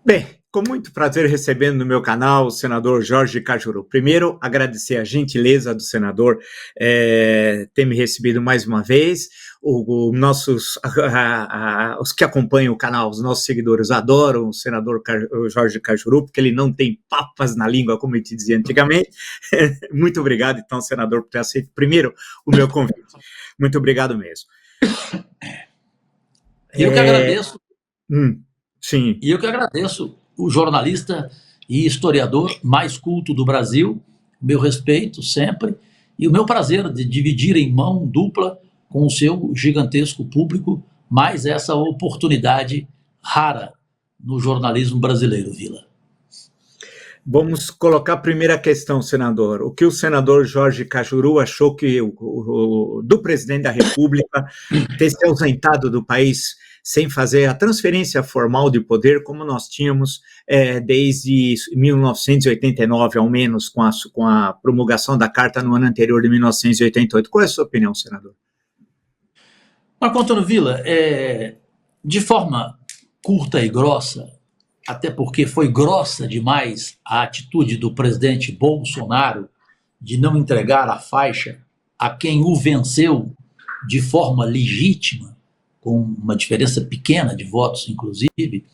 Bem, com muito prazer recebendo no meu canal o senador Jorge Cajuru. Primeiro, agradecer a gentileza do senador ter me recebido mais uma vez. Os que acompanham o canal, os nossos seguidores, adoram o senador Jorge Cajuru, porque ele não tem papas na língua, como eu te dizia antigamente. Muito obrigado, então, senador, por ter aceito primeiro o meu convite. Muito obrigado mesmo. Eu que agradeço. Sim. E eu que agradeço o jornalista e historiador mais culto do Brasil, meu respeito sempre, e o meu prazer de dividir em mão dupla com o seu gigantesco público mais essa oportunidade rara no jornalismo brasileiro, Vila. Vamos colocar a primeira questão, senador. O que o senador Jorge Cajuru achou que do presidente da República ter se ausentado do país sem fazer a transferência formal de poder, como nós tínhamos desde 1989, ao menos, com a promulgação da Carta no ano anterior, de 1988. Qual é a sua opinião, senador? Marco Antônio Vila, de forma curta e grossa, até porque foi grossa demais a atitude do presidente Bolsonaro de não entregar a faixa a quem o venceu de forma legítima, com uma diferença pequena de votos, inclusive.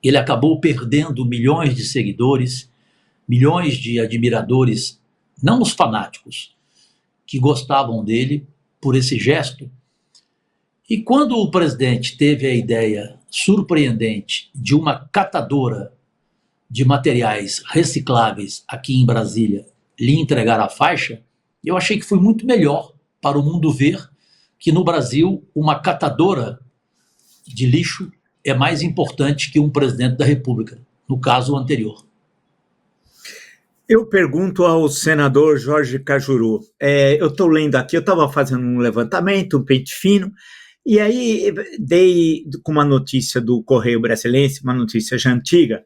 Ele acabou perdendo milhões de seguidores, milhões de admiradores, não os fanáticos, que gostavam dele por esse gesto. E quando o presidente teve a ideia surpreendente de uma catadora de materiais recicláveis aqui em Brasília lhe entregar a faixa, eu achei que foi muito melhor para o mundo ver que no Brasil uma catadora de lixo é mais importante que um presidente da República, no caso anterior. Eu pergunto ao senador Jorge Cajuru, eu estou lendo aqui, eu estava fazendo um levantamento, um pente fino, e aí dei com uma notícia do Correio Brasiliense, uma notícia já antiga,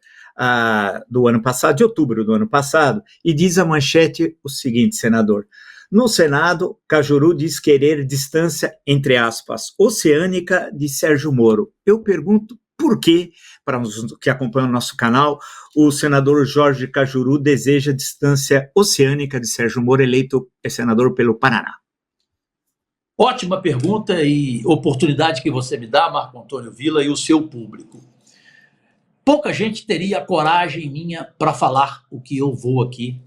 do ano passado, de outubro do ano passado, e diz a manchete o seguinte, senador: no Senado, Cajuru diz querer distância, entre aspas, oceânica de Sérgio Moro. Eu pergunto por que, para os que acompanham o nosso canal, o senador Jorge Cajuru deseja distância oceânica de Sérgio Moro, eleito senador pelo Paraná. Ótima pergunta e oportunidade que você me dá, Marco Antônio Vila, e o seu público. Pouca gente teria a coragem minha para falar o que eu vou aqui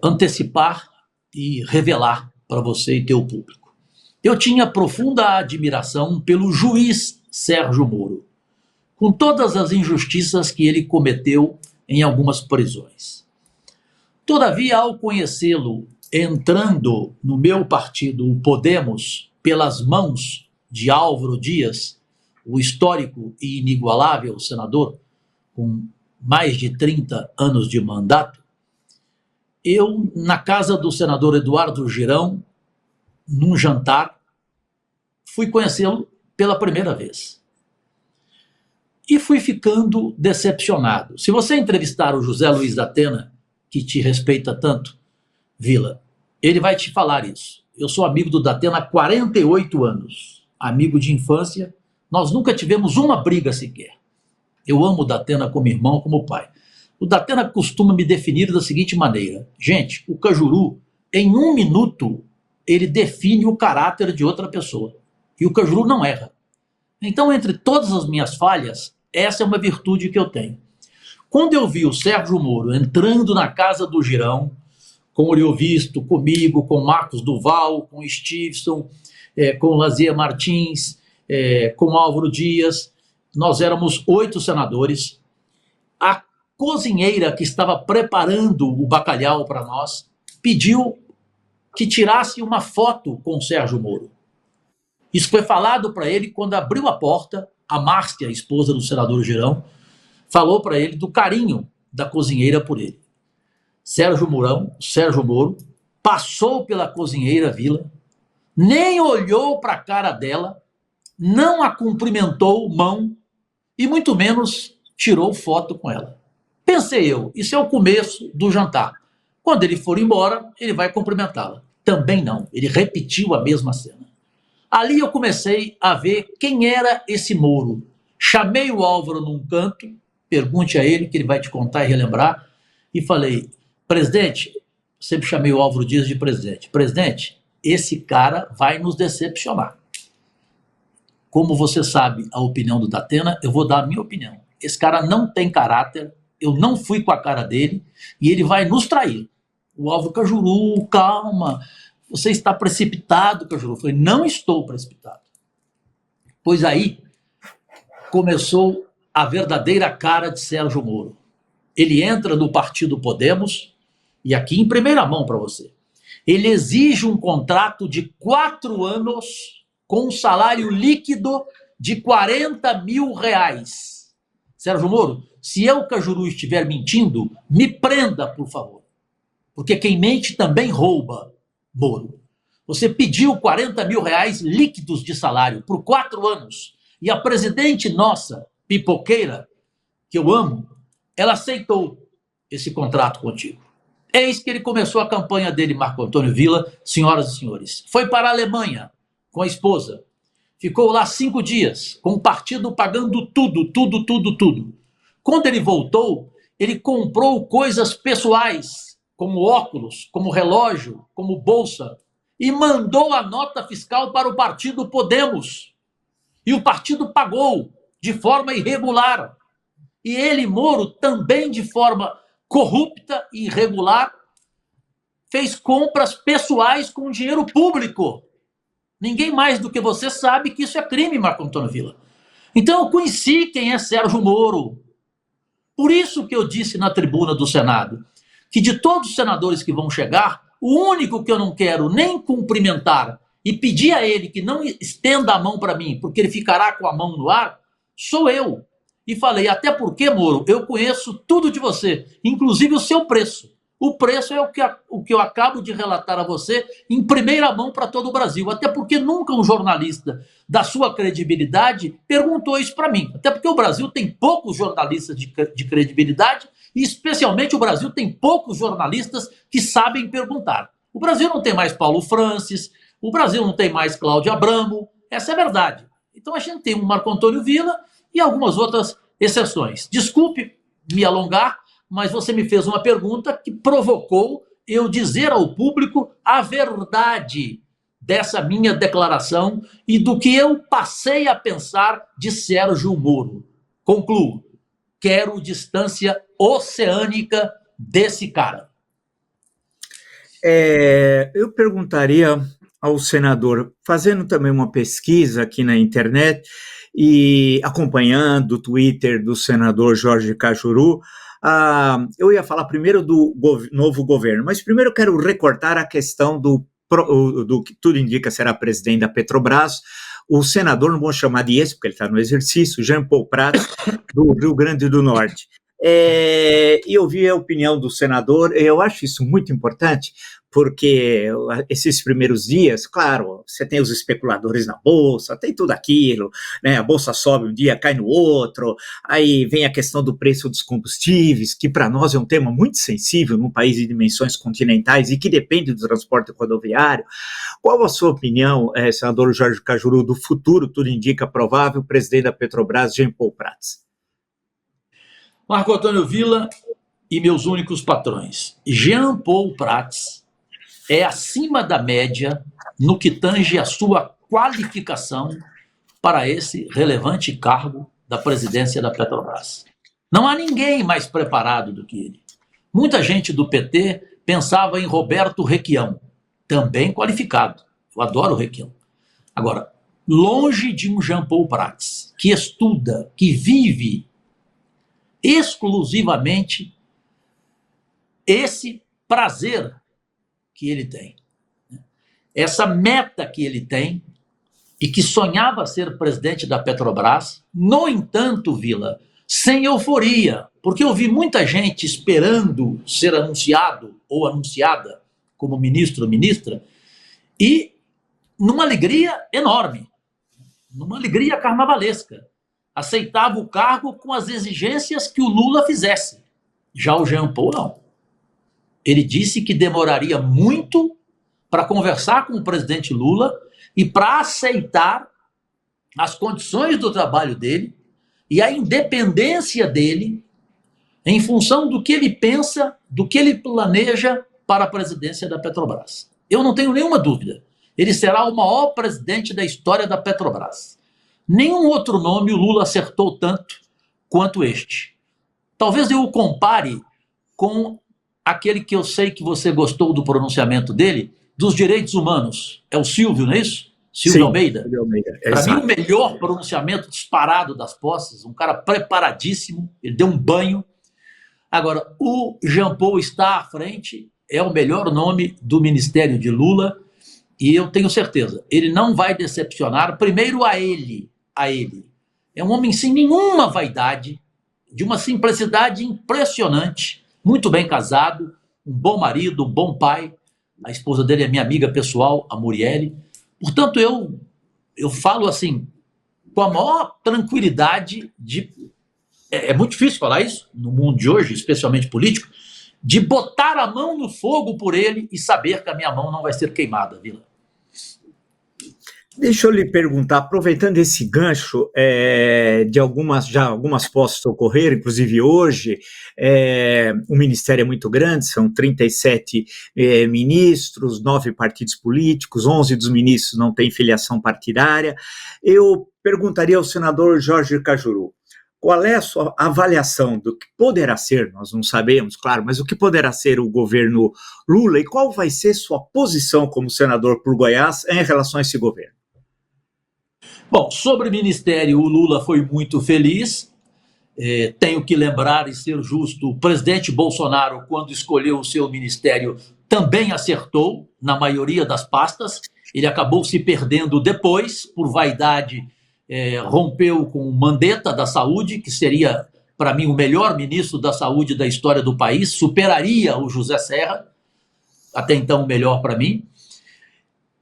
antecipar e revelar para você e teu público. Eu tinha profunda admiração pelo juiz Sérgio Moro, com todas as injustiças que ele cometeu em algumas prisões. Todavia, ao conhecê-lo entrando no meu partido, o Podemos, pelas mãos de Álvaro Dias, o histórico e inigualável senador, com mais de 30 anos de mandato, eu, na casa do senador Eduardo Girão, num jantar, fui conhecê-lo pela primeira vez. E fui ficando decepcionado. Se você entrevistar o José Luiz da Atena, que te respeita tanto, Vila, ele vai te falar isso. Eu sou amigo do Datena há 48 anos, amigo de infância, nós nunca tivemos uma briga sequer. Eu amo o Datena como irmão, como pai. O Datena costuma me definir da seguinte maneira: gente, o Cajuru, em 1 minuto, ele define o caráter de outra pessoa. E o Cajuru não erra. Então, entre todas as minhas falhas, essa é uma virtude que eu tenho. Quando eu vi o Sérgio Moro entrando na casa do Girão, com o Oriovisto, comigo, com Marcos Duval, com Stevenson, com Lazier Martins, com Álvaro Dias, nós éramos 8 senadores. A cozinheira que estava preparando o bacalhau para nós pediu que tirasse uma foto com o Sérgio Moro. Isso foi falado para ele quando abriu a porta. A Márcia, a esposa do senador Girão, falou para ele do carinho da cozinheira por ele. Sérgio Moro, passou pela cozinheira Vila, nem olhou para a cara dela, não a cumprimentou mão e muito menos tirou foto com ela. Pensei eu, isso é o começo do jantar. Quando ele for embora, ele vai cumprimentá-la. Também não, ele repetiu a mesma cena. Ali eu comecei a ver quem era esse Moro. Chamei o Álvaro num canto pergunte a ele que ele vai te contar e relembrar. E falei, presidente, sempre chamei o Álvaro Dias de presidente. Presidente, esse cara vai nos decepcionar. Como você sabe a opinião do Datena, eu vou dar a minha opinião. Esse cara não tem caráter, eu não fui com a cara dele e ele vai nos trair. O Álvaro Cajuru, calma, você está precipitado, Cajuru. Eu falei, não estou precipitado. Pois aí começou a verdadeira cara de Sérgio Moro. Ele entra no partido Podemos, e aqui em primeira mão para você, ele exige um contrato de 4 anos com um salário líquido de R$40 mil. Sérgio Moro, se eu, Cajuru, estiver mentindo, me prenda, por favor. Porque quem mente também rouba, Moro. Você pediu R$40 mil líquidos de salário por 4 anos. E a presidente nossa, pipoqueira, que eu amo, ela aceitou esse contrato contigo. Eis que ele começou a campanha dele, Marco Antônio Villa, senhoras e senhores. Foi para a Alemanha com a esposa. Ficou lá 5 dias, com o partido pagando tudo. Quando ele voltou, ele comprou coisas pessoais, como óculos, como relógio, como bolsa, e mandou a nota fiscal para o partido Podemos. E o partido pagou de forma irregular. E ele, Moro, também de forma corrupta e irregular, fez compras pessoais com dinheiro público. Ninguém mais do que você sabe que isso é crime, Marco Antônio Villa. Então eu conheci quem é Sérgio Moro. Por isso que eu disse na tribuna do Senado que de todos os senadores que vão chegar, o único que eu não quero nem cumprimentar e pedir a ele que não estenda a mão para mim, porque ele ficará com a mão no ar, sou eu. E falei, até porque, Moro, eu conheço tudo de você, inclusive o seu preço. O preço é o que eu acabo de relatar a você em primeira mão para todo o Brasil. Até porque nunca um jornalista da sua credibilidade perguntou isso para mim. Até porque o Brasil tem poucos jornalistas de credibilidade e, especialmente, o Brasil tem poucos jornalistas que sabem perguntar. O Brasil não tem mais Paulo Francis, o Brasil não tem mais Cláudio Abramo, essa é a verdade. Então a gente tem um Marco Antônio Villa e algumas outras exceções. Desculpe me alongar, mas você me fez uma pergunta que provocou eu dizer ao público a verdade dessa minha declaração e do que eu passei a pensar de Sérgio Moro. Concluo. Quero distância oceânica desse cara. Eu perguntaria ao senador, fazendo também uma pesquisa aqui na internet e acompanhando o Twitter do senador Jorge Cajuru, eu ia falar primeiro do novo governo, mas primeiro eu quero recortar a questão do que tudo indica será presidente da Petrobras, o senador, não vou chamar de esse, porque ele está no exercício, Jean Paul Prats, do Rio Grande do Norte. E eu vi a opinião do senador, eu acho isso muito importante, porque esses primeiros dias, claro, você tem os especuladores na Bolsa, tem tudo aquilo, né? A Bolsa sobe um dia, cai no outro, aí vem a questão do preço dos combustíveis, que para nós é um tema muito sensível num país de dimensões continentais e que depende do transporte rodoviário. Qual a sua opinião, senador Jorge Cajuru, do futuro, tudo indica, provável, presidente da Petrobras, Jean Paul Prats? Marco Antônio Villa e meus únicos patrões. Jean Paul Prats é acima da média no que tange a sua qualificação para esse relevante cargo da presidência da Petrobras. Não há ninguém mais preparado do que ele. Muita gente do PT pensava em Roberto Requião, também qualificado. Eu adoro o Requião. Agora, longe de um Jean Paul Prats, que estuda, que vive exclusivamente esse prazer que ele tem, essa meta que ele tem e que sonhava ser presidente da Petrobras. No entanto, Villa, sem euforia, porque eu vi muita gente esperando ser anunciado ou anunciada como ministro ou ministra e numa alegria enorme, numa alegria carnavalesca. Aceitava o cargo com as exigências que o Lula fizesse. Já o Jean Paul, não. Ele disse que demoraria muito para conversar com o presidente Lula e para aceitar as condições do trabalho dele, e a independência dele em função do que ele pensa, do que ele planeja para a presidência da Petrobras. Eu não tenho nenhuma dúvida. Ele será o maior presidente da história da Petrobras. Nenhum outro nome o Lula acertou tanto quanto este. Talvez eu o compare com aquele que eu sei que você gostou do pronunciamento dele, dos direitos humanos. É o Silvio, não é isso? Silvio Almeida. Para mim, o melhor pronunciamento disparado das posses, um cara preparadíssimo, ele deu um banho. Agora, o Jean Paul está à frente, é o melhor nome do ministério de Lula, e eu tenho certeza, ele não vai decepcionar, primeiro a ele. É um homem sem nenhuma vaidade, de uma simplicidade impressionante, muito bem casado, um bom marido, um bom pai. A esposa dele é minha amiga pessoal, a Muriele. Portanto, eu falo assim, com a maior tranquilidade de... É muito difícil falar isso no mundo de hoje, especialmente político, de botar a mão no fogo por ele e saber que a minha mão não vai ser queimada, Vila. Deixa eu lhe perguntar, aproveitando esse gancho de algumas posses ocorreram, inclusive hoje, o ministério é muito grande, são 37 ministros, 9 partidos políticos, 11 dos ministros não têm filiação partidária. Eu perguntaria ao senador Jorge Cajuru, qual é a sua avaliação do que poderá ser, nós não sabemos, claro, mas o que poderá ser o governo Lula e qual vai ser sua posição como senador por Goiás em relação a esse governo? Bom, sobre o ministério, o Lula foi muito feliz. Tenho que lembrar e ser justo, o presidente Bolsonaro, quando escolheu o seu ministério, também acertou na maioria das pastas. Ele acabou se perdendo depois, por vaidade, rompeu com o Mandetta da Saúde, que seria, para mim, o melhor ministro da Saúde da história do país, superaria o José Serra, até então o melhor para mim.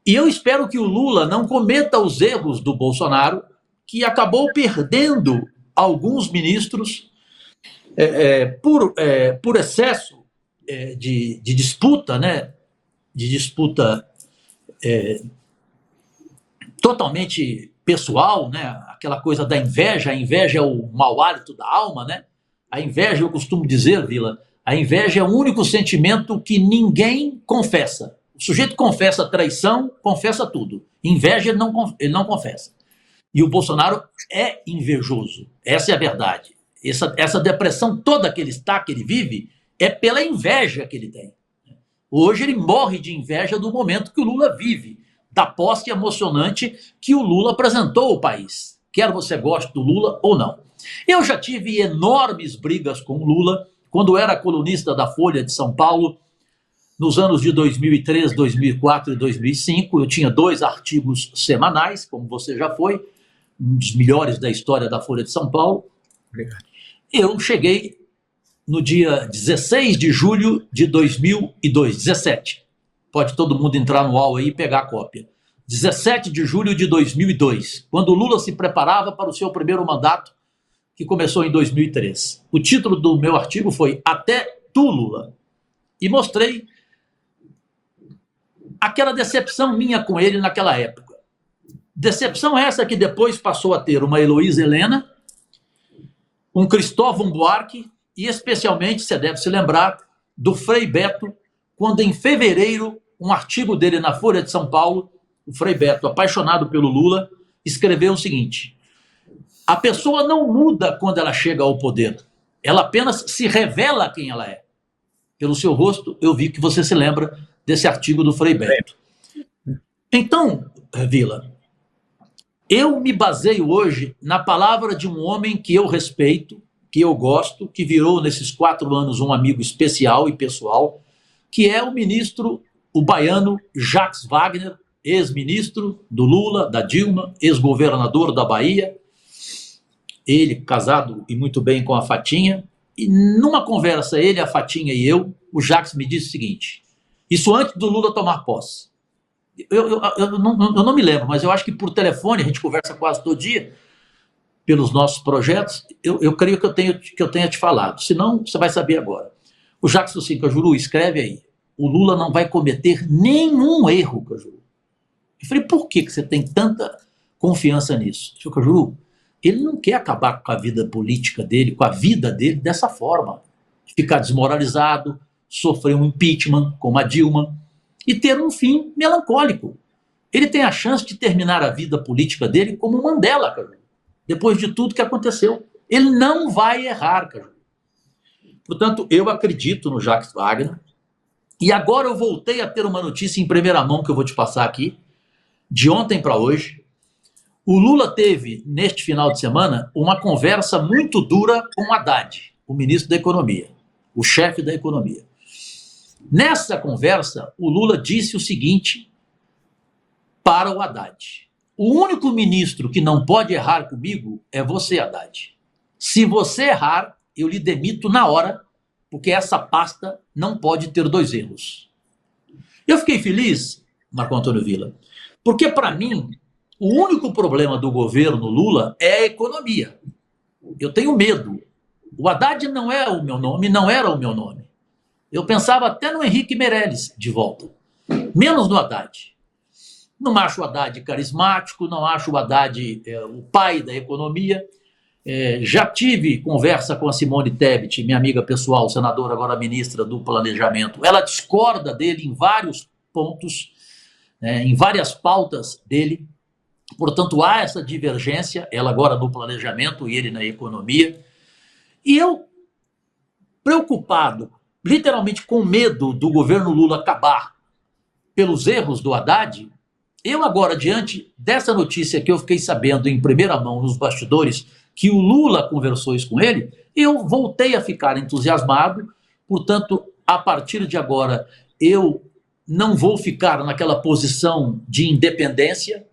E eu espero que o Lula não cometa os erros do Bolsonaro, que acabou perdendo alguns ministros por excesso de disputa, né? De disputa totalmente pessoal, né? Aquela coisa da inveja. A inveja é o mau hálito da alma, né? A inveja, eu costumo dizer, Vila, a inveja é o único sentimento que ninguém confessa. O sujeito confessa traição, confessa tudo. Inveja, ele não confessa. E o Bolsonaro é invejoso. Essa é a verdade. Essa depressão toda que ele está, que ele vive, é pela inveja que ele tem. Hoje ele morre de inveja do momento que o Lula vive, da posse emocionante que o Lula apresentou ao país. Quer você goste do Lula ou não. Eu já tive enormes brigas com o Lula, quando era colunista da Folha de São Paulo, nos anos de 2003, 2004 e 2005, eu tinha 2 artigos semanais, como você já foi, um dos melhores da história da Folha de São Paulo. Obrigado. Eu cheguei no dia 16 de julho de 2002, 17. Pode todo mundo entrar no UOL aí e pegar a cópia. 17 de julho de 2002, quando o Lula se preparava para o seu primeiro mandato, que começou em 2003. O título do meu artigo foi Até Tu, Lula. E mostrei aquela decepção minha com ele naquela época. Decepção essa que depois passou a ter uma Heloísa Helena, um Cristóvão Buarque e especialmente, você deve se lembrar, do Frei Beto, quando em fevereiro, um artigo dele na Folha de São Paulo, o Frei Beto, apaixonado pelo Lula, escreveu o seguinte: a pessoa não muda quando ela chega ao poder, ela apenas se revela quem ela é. Pelo seu rosto, eu vi que você se lembra desse artigo do Frei Beto. Então, Vila, eu me baseio hoje na palavra de um homem que eu respeito, que eu gosto, que virou nesses 4 anos um amigo especial e pessoal, que é o ministro, o baiano Jacques Wagner, ex-ministro do Lula, da Dilma, ex-governador da Bahia, ele casado e muito bem com a Fatinha, e numa conversa, ele, a Fatinha e eu, o Jacques me disse o seguinte, isso antes do Lula tomar posse. Eu não me lembro, mas eu acho que por telefone, a gente conversa quase todo dia, pelos nossos projetos, eu creio que eu tenha te falado, senão você vai saber agora. O Jacques falou assim, Cajuru, escreve aí, o Lula não vai cometer nenhum erro, Cajuru. Eu falei, por que você tem tanta confiança nisso? Ele falou, Cajuru, ele não quer acabar com a vida política dele, com a vida dele dessa forma. Ficar desmoralizado, sofrer um impeachment como a Dilma e ter um fim melancólico. Ele tem a chance de terminar a vida política dele como Mandela, Caju, depois de tudo que aconteceu. Ele não vai errar, Caju. Portanto, eu acredito no Jacques Wagner. E agora eu voltei a ter uma notícia em primeira mão que eu vou te passar aqui, de ontem para hoje. O Lula teve, neste final de semana, uma conversa muito dura com o Haddad, o ministro da Economia, o chefe da Economia. Nessa conversa, o Lula disse o seguinte para o Haddad: o único ministro que não pode errar comigo é você, Haddad. Se você errar, eu lhe demito na hora, porque essa pasta não pode ter 2 erros. Eu fiquei feliz, Marco Antônio Villa, porque para mim, o único problema do governo Lula é a economia. Eu tenho medo. O Haddad não é o meu nome, não era o meu nome. Eu pensava até no Henrique Meirelles de volta, menos no Haddad. Não acho o Haddad carismático, não acho o Haddad o pai da economia. Já tive conversa com a Simone Tebet, minha amiga pessoal, senadora, agora ministra do Planejamento. Ela discorda dele em vários pontos, em várias pautas dele. Portanto, há essa divergência, ela agora no planejamento e ele na economia. E eu, preocupado, literalmente com medo do governo Lula acabar pelos erros do Haddad, eu agora, diante dessa notícia que eu fiquei sabendo em primeira mão nos bastidores, que o Lula conversou isso com ele, eu voltei a ficar entusiasmado. Portanto, a partir de agora, eu não vou ficar naquela posição de independência,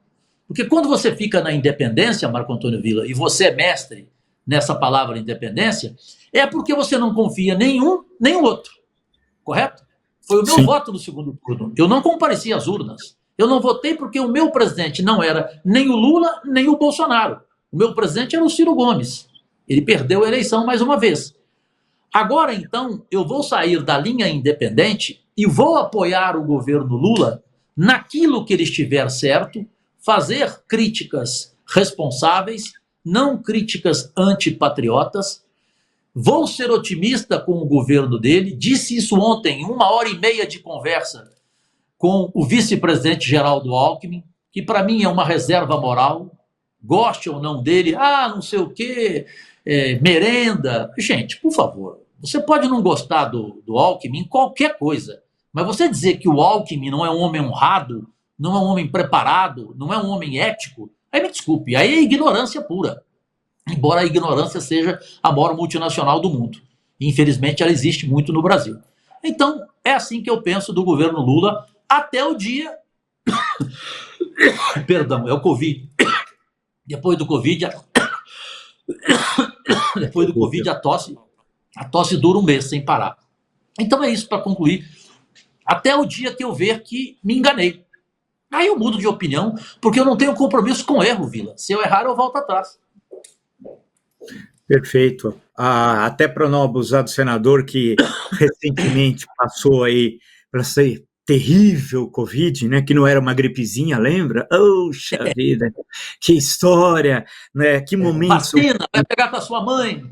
porque quando você fica na independência, Marco Antônio Villa, e você é mestre nessa palavra independência, é porque você não confia nenhum nem o outro, correto? Foi o meu voto no segundo turno. Eu não compareci às urnas. Eu não votei porque o meu presidente não era nem o Lula, nem o Bolsonaro. O meu presidente era o Ciro Gomes. Ele perdeu a eleição mais uma vez. Agora, então, eu vou sair da linha independente e vou apoiar o governo Lula naquilo que ele estiver certo, fazer críticas responsáveis, não críticas antipatriotas. Vou ser otimista com o governo dele. Disse isso ontem, em 1h30 de conversa com o vice-presidente Geraldo Alckmin, que para mim é uma reserva moral, goste ou não dele, não sei o quê, merenda. Gente, por favor, você pode não gostar do Alckmin em qualquer coisa, mas você dizer que o Alckmin não é um homem honrado, não é um homem preparado, não é um homem ético, aí me desculpe, aí é ignorância pura. Embora a ignorância seja a maior multinacional do mundo. Infelizmente, ela existe muito no Brasil. Então, é assim que eu penso do governo Lula até o dia... Perdão, é o Covid. Depois do Covid, a tosse dura um mês sem parar. Então é isso, para concluir. Até o dia que eu ver que me enganei. Aí eu mudo de opinião, porque eu não tenho compromisso com erro, Vila. Se eu errar, eu volto atrás. Perfeito. Até para não abusar do senador que recentemente passou aí para ser terrível Covid, né, que não era uma gripezinha, lembra? Oxa vida, que história, né? Que momento. Vacina, vai pegar com a sua mãe.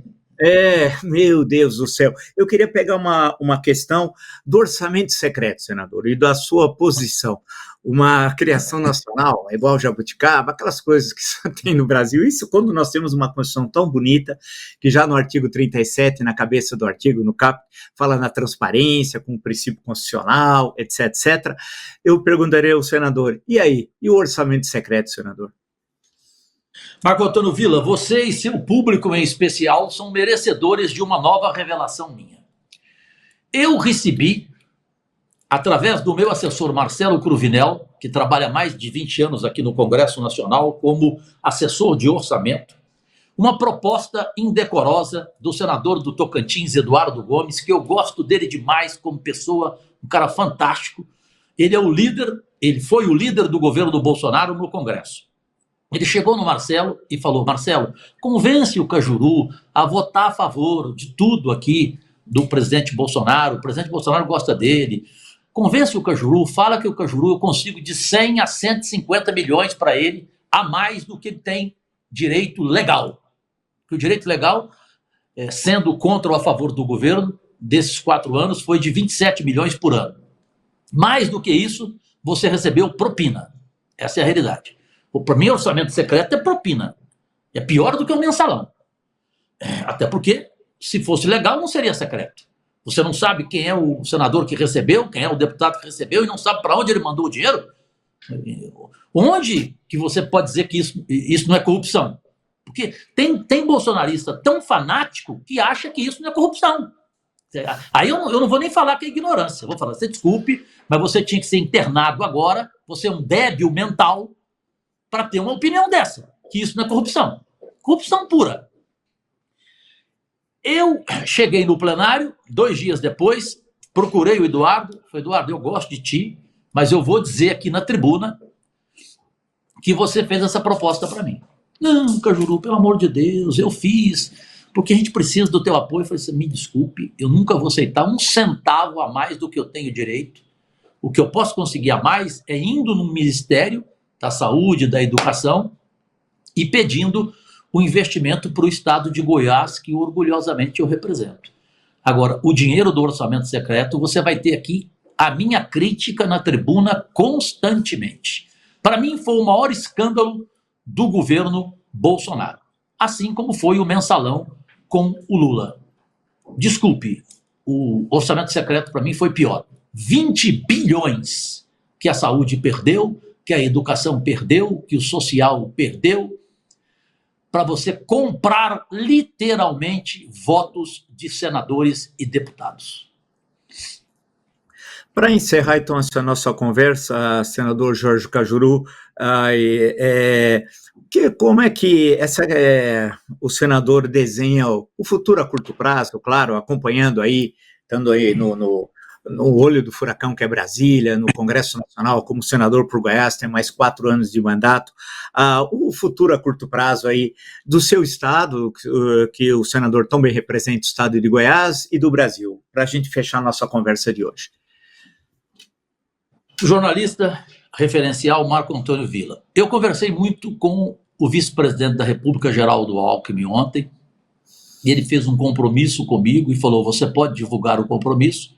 Meu Deus do céu. Eu queria pegar uma questão do orçamento secreto, senador, e da sua posição. Uma criação nacional, igual jabuticaba, aquelas coisas que só tem no Brasil. Isso quando nós temos uma Constituição tão bonita, que já no artigo 37, na cabeça do artigo, no caput, fala na transparência, com o princípio constitucional, etc, etc. Eu perguntaria ao senador, e aí? E o orçamento secreto, senador? Marco Antônio Villa, você e seu público em especial são merecedores de uma nova revelação minha. Eu recebi, através do meu assessor Marcelo Cruvinel, que trabalha há mais de 20 anos aqui no Congresso Nacional como assessor de orçamento, uma proposta indecorosa do senador do Tocantins, Eduardo Gomes, que eu gosto dele demais como pessoa, um cara fantástico. Ele é o líder, ele foi o líder do governo do Bolsonaro no Congresso. Ele chegou no Marcelo e falou: Marcelo, convence o Cajuru a votar a favor de tudo aqui do presidente Bolsonaro. O presidente Bolsonaro gosta dele. Convence o Cajuru, fala que o Cajuru eu consigo de 100 a 150 milhões para ele, a mais do que ele tem direito legal. Que o direito legal, sendo contra ou a favor do governo, desses 4 anos, foi de 27 milhões por ano. Mais do que isso, você recebeu propina. Essa é a realidade. Para mim, orçamento secreto é propina. É pior do que o mensalão. Até porque, se fosse legal, não seria secreto. Você não sabe quem é o senador que recebeu, quem é o deputado que recebeu, e não sabe para onde ele mandou o dinheiro. Onde que você pode dizer que isso não é corrupção? Porque tem bolsonarista tão fanático que acha que isso não é corrupção. Aí eu não vou nem falar que é ignorância. Eu vou falar, você desculpe, mas você tinha que ser internado agora, você é um débil mental para ter uma opinião dessa, que isso não é corrupção. Corrupção pura. Eu cheguei no plenário, 2 dias depois, procurei o Eduardo, falei, Eduardo, eu gosto de ti, mas eu vou dizer aqui na tribuna que você fez essa proposta para mim. Não, Cajuru, pelo amor de Deus, eu fiz, porque a gente precisa do teu apoio. Eu falei assim, me desculpe, eu nunca vou aceitar 1 centavo a mais do que eu tenho direito. O que eu posso conseguir a mais é indo no Ministério da Saúde, da Educação, e pedindo o investimento para o estado de Goiás, que orgulhosamente eu represento. Agora, o dinheiro do orçamento secreto, você vai ter aqui a minha crítica na tribuna constantemente. Para mim, foi o maior escândalo do governo Bolsonaro, assim como foi o mensalão com o Lula. Desculpe, o orçamento secreto para mim foi pior. 20 bilhões que a saúde perdeu, que a educação perdeu, que o social perdeu, para você comprar literalmente votos de senadores e deputados. Para encerrar, então, essa nossa conversa, senador Jorge Cajuru, como é que o senador desenha o futuro a curto prazo, claro, acompanhando aí, estando aí no olho do furacão que é Brasília, no Congresso Nacional, como senador por Goiás, tem mais 4 anos de mandato, o futuro a curto prazo aí do seu estado, que o senador também representa o estado de Goiás, e do Brasil, para a gente fechar a nossa conversa de hoje. Jornalista referencial Marco Antônio Villa. Eu conversei muito com o vice-presidente da República, Geraldo Alckmin, ontem, e ele fez um compromisso comigo e falou, você pode divulgar o compromisso,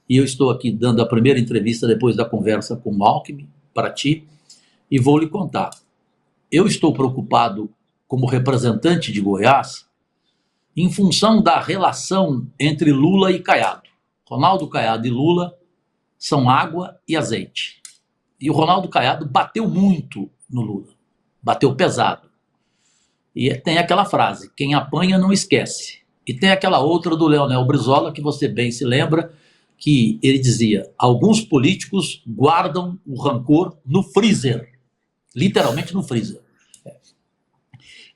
e eu estou aqui dando a primeira entrevista depois da conversa com o Alckmin, para ti, e vou lhe contar. Eu estou preocupado como representante de Goiás em função da relação entre Lula e Caiado. Ronaldo Caiado e Lula são água e azeite. E o Ronaldo Caiado bateu muito no Lula, bateu pesado. E tem aquela frase, quem apanha não esquece. E tem aquela outra do Leonel Brizola, que você bem se lembra, que ele dizia, alguns políticos guardam o rancor no freezer, literalmente no freezer.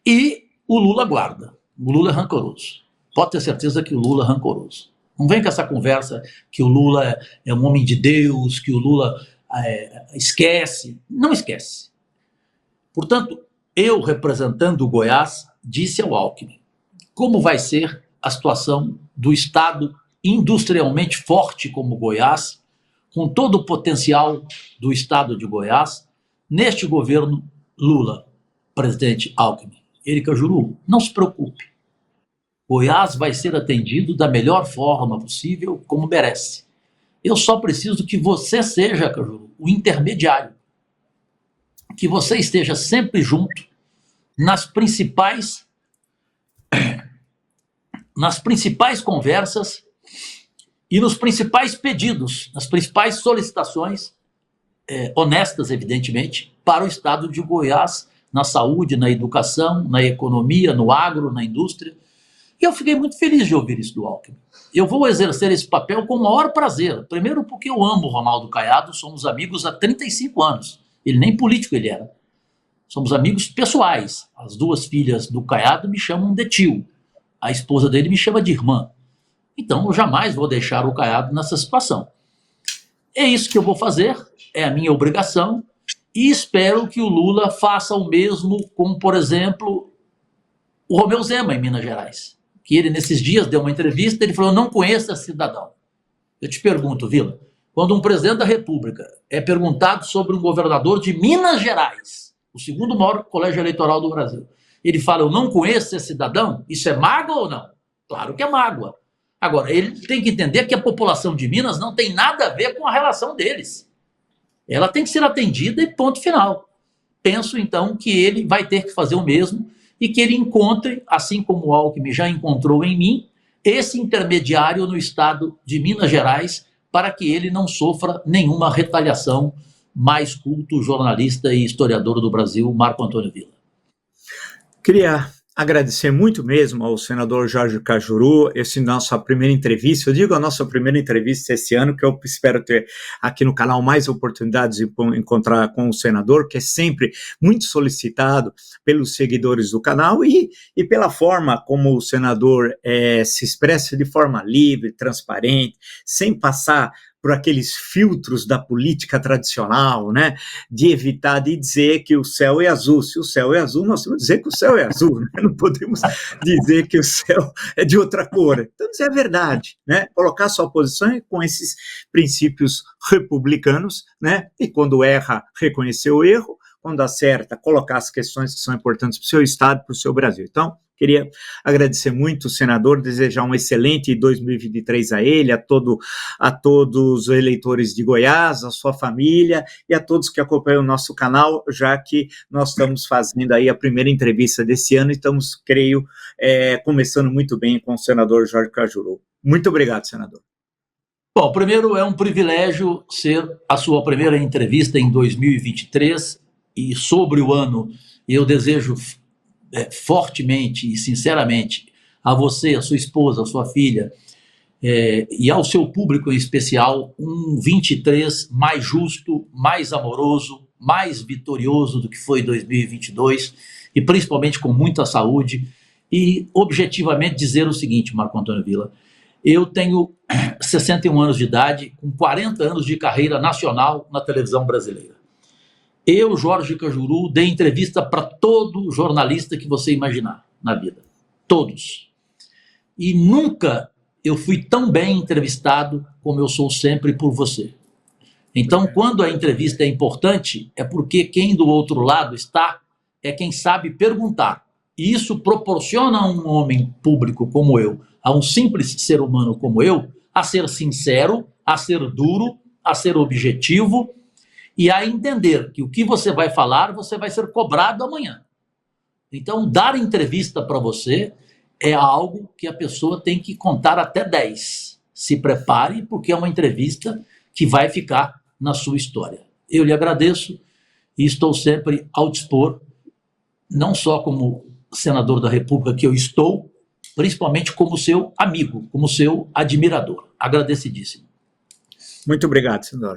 E o Lula guarda, o Lula é rancoroso. Pode ter certeza que o Lula é rancoroso. Não vem com essa conversa que o Lula é um homem de Deus, que o Lula esquece. Não esquece. Portanto, eu, representando o Goiás, disse ao Alckmin como vai ser a situação do estado industrialmente forte como Goiás, com todo o potencial do estado de Goiás, neste governo Lula, presidente Alckmin. Ele, Cajuru, não se preocupe. Goiás vai ser atendido da melhor forma possível, como merece. Eu só preciso que você seja, Cajuru, o intermediário. Que você esteja sempre junto nas principais conversas e nos principais pedidos, nas principais solicitações, honestas, evidentemente, para o estado de Goiás, na saúde, na educação, na economia, no agro, na indústria. E eu fiquei muito feliz de ouvir isso do Alckmin. Eu vou exercer esse papel com o maior prazer. Primeiro porque eu amo o Ronaldo Caiado, somos amigos há 35 anos. Ele nem político ele era. Somos amigos pessoais. As 2 filhas do Caiado me chamam de tio. A esposa dele me chama de irmã. Então eu jamais vou deixar o Caiado nessa situação. É isso que eu vou fazer, é a minha obrigação, e espero que o Lula faça o mesmo com, por exemplo, o Romeu Zema em Minas Gerais. Que ele, nesses dias, deu uma entrevista, ele falou, eu não conheço esse cidadão. Eu te pergunto, Vila, quando um presidente da República é perguntado sobre um governador de Minas Gerais, o segundo maior colégio eleitoral do Brasil, ele fala, eu não conheço esse cidadão, isso é mágoa ou não? Claro que é mágoa. Agora, ele tem que entender que a população de Minas não tem nada a ver com a relação deles. Ela tem que ser atendida e ponto final. Penso, então, que ele vai ter que fazer o mesmo e que ele encontre, assim como o Alckmin já encontrou em mim, esse intermediário no estado de Minas Gerais para que ele não sofra nenhuma retaliação. Mais culto jornalista e historiador do Brasil, Marco Antônio Villa. Queria agradecer muito mesmo ao senador Jorge Cajuru, essa nossa primeira entrevista. Eu digo a nossa primeira entrevista esse ano, que eu espero ter aqui no canal mais oportunidades de encontrar com o senador, que é sempre muito solicitado pelos seguidores do canal e pela forma como o senador se expressa de forma livre, transparente, sem passar por aqueles filtros da política tradicional, né, de evitar de dizer que o céu é azul. Se o céu é azul, nós temos que dizer que o céu é azul, né? Não podemos dizer que o céu é de outra cor. Então, isso é verdade, né? Colocar sua posição com esses princípios republicanos, né? E quando erra, reconhecer o erro, quando acerta, colocar as questões que são importantes para o seu Estado, para o seu Brasil. Então, queria agradecer muito o senador, desejar um excelente 2023 a ele, a todos os eleitores de Goiás, a sua família e a todos que acompanham o nosso canal, já que nós estamos fazendo aí a primeira entrevista desse ano e estamos, creio, começando muito bem com o senador Jorge Cajuru. Muito obrigado, senador. Bom, primeiro é um privilégio ser a sua primeira entrevista em 2023 e sobre o ano eu desejo fortemente e sinceramente a você, a sua esposa, a sua filha e ao seu público em especial um 23 mais justo, mais amoroso, mais vitorioso do que foi 2022 e principalmente com muita saúde e objetivamente dizer o seguinte, Marco Antônio Villa, eu tenho 61 anos de idade, com 40 anos de carreira nacional na televisão brasileira. Eu, Jorge Cajuru, dei entrevista para todo jornalista que você imaginar na vida. Todos. E nunca eu fui tão bem entrevistado como eu sou sempre por você. Então, quando a entrevista é importante, é porque quem do outro lado está é quem sabe perguntar. E isso proporciona a um homem público como eu, a um simples ser humano como eu, a ser sincero, a ser duro, a ser objetivo, e a entender que o que você vai falar, você vai ser cobrado amanhã. Então, dar entrevista para você é algo que a pessoa tem que contar até 10. Se prepare, porque é uma entrevista que vai ficar na sua história. Eu lhe agradeço e estou sempre ao dispor, não só como senador da República que eu estou, principalmente como seu amigo, como seu admirador. Agradecidíssimo. Muito obrigado, senador.